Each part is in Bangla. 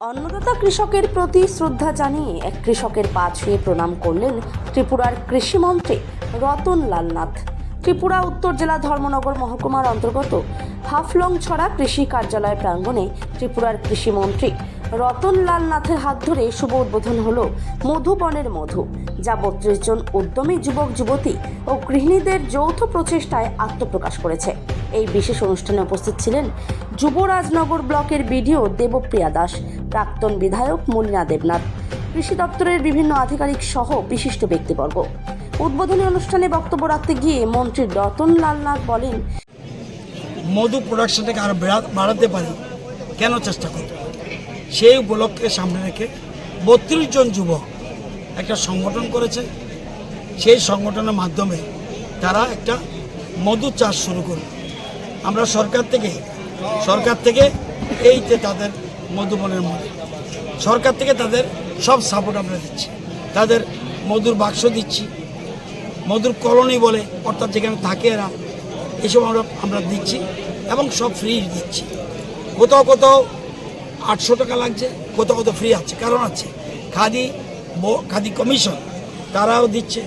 অন্নদাতা কৃষকের প্রতি শ্রদ্ধা জানিয়ে এক কৃষকের পা ছুঁয়ে প্রণাম করলেন ত্রিপুরার কৃষিমন্ত্রী রতন লাল নাথ। ত্রিপুরা উত্তর জেলা ধর্মনগর মহকুমার অন্তর্গত হাফলংছড়া কৃষি কার্যালয় প্রাঙ্গণে ত্রিপুরার কৃষিমন্ত্রী রতন লাল নাথের হাত ধরে শুভ উদ্বোধন হলো মধুবনের মধু, যা 32 জন উদ্যমী যুবক যুবতী ও গৃহিণীদের যৌথ প্রচেষ্টায় আত্মপ্রকাশ করেছে। এই বিশেষ অনুষ্ঠানে উপস্থিত ছিলেন যুবরাজনগর ব্লকের বিডিও দেবপ্রিয়া দাস, প্রাক্তন বিধায়ক মুন্না দেবনাথ, কৃষি দপ্তরের বিভিন্ন আধিকারিক সহ বিশিষ্ট ব্যক্তিবর্গ। উদ্বোধনী অনুষ্ঠানে বক্তব্য রাখতে গিয়ে মন্ত্রী রতন লাল নাথ বলেন, মধু প্রোডাকশনটাকে আরও বাড়াতে পারি, কেন চেষ্টা করব। সেই উপলক্ষে সামনে রেখে 32 জন যুবক একটা সংগঠন করেছে। সেই সংগঠনের মাধ্যমে তারা একটা মধু চাষ শুরু করবে। আমরা সরকার থেকে এই যে তাদের মধুবনের মধ্যে সরকার থেকে তাদের সব সাপোর্ট আমরা দিচ্ছি। তাদের মধুর বাক্স দিচ্ছি, মধুর কলোনি বলে, অর্থাৎ যেখানে থাকে এরা, এসব আমরা দিচ্ছি এবং সব ফ্রি দিচ্ছি। কোথাও 800 টাকা লাগছে, কোথাও ফ্রি আছে। কারণ আছে খাদি কমিশন তারাও দিচ্ছে,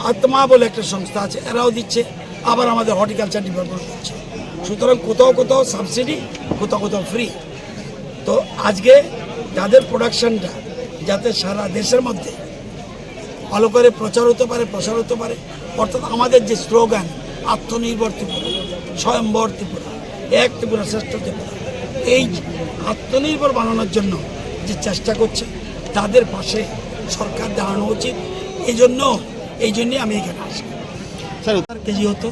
আত্মা বলে একটা সংস্থা আছে, এরাও দিচ্ছে, আবার আমাদের হর্টিকালচার ডিপার্টমেন্ট দিচ্ছে। সুতরাং কোথাও সাবসিডি, কোথাও ফ্রি। তো আজকে তাদের প্রোডাকশনটা যাতে সারা দেশের মধ্যে ভালো করে প্রসার হতে পারে, অর্থাৎ আমাদের যে স্লোগান আত্মনির্ভর ত্রিপুরা, স্বয়ম্বর ত্রিপুরা, এক ত্রিপুরা শ্রেষ্ঠ ত্রিপুরা, এই আত্মনির্ভর বানানোর জন্য যে চেষ্টা করছে তাদের পাশে সরকার দাঁড়ানো উচিত। এই জন্যই আমি এখানে আসি। স্যার, কেজি হতো,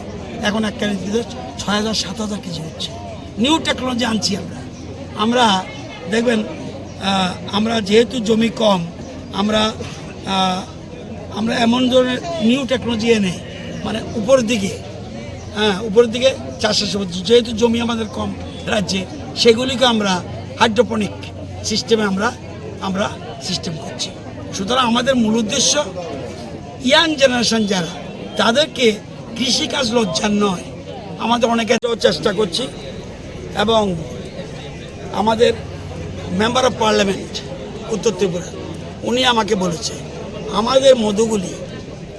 এখন 1 কেজি 6,000-7,000 কেজি হচ্ছে। নিউ টেকনোলজি আনছি আমরা দেখবেন, আমরা যেহেতু জমি কম, আমরা এমন ধরনের নিউ টেকনোলজি এনে মানে উপরের দিকে চাষের সবজি, যেহেতু জমি আমাদের কম রাজ্যে, সেগুলিকে আমরা হাইড্রোপনিক সিস্টেমে আমরা সিস্টেম করছি। সুতরাং আমাদের মূল উদ্দেশ্য ইয়াং জেনারেশন যারা, তাদেরকে কৃষিকাজ লজ্জার নয়। আমাদের অনেকে চেষ্টা করছি এবং আমাদের মেম্বার অফ পার্লামেন্ট উত্তর ত্রিপুরা, উনি আমাকে বলেছে আমাদের মধুগুলি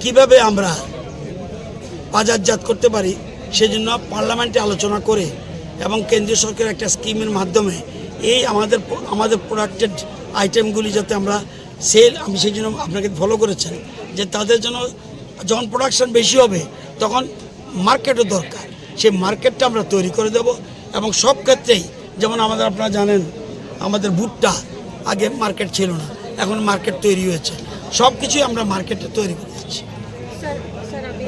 কিভাবে আমরা বাজারজাত করতে পারি, সেজন্য পার্লামেন্টে আলোচনা করে এবং কেন্দ্রীয় সরকারের একটা স্কিমের মাধ্যমে এই আমাদের প্রোডাক্টেড আইটেমগুলি যাতে আমরা আমি সেই জন্য আপনাকে ফলো করেছেন যে তাদের জন্য যখন প্রোডাকশন বেশি হবে তখন মার্কেটও দরকার, সেই মার্কেটটা আমরা তৈরি করে দেব। এবং সব ক্ষেত্রেই যেমন আপনারা জানেন আমাদের ভুট্টা আগে মার্কেট ছিল না, এখন মার্কেট তৈরি হয়েছে। সব কিছুই আমরা মার্কেটে তৈরি করে দিচ্ছি। স্যার, আপনি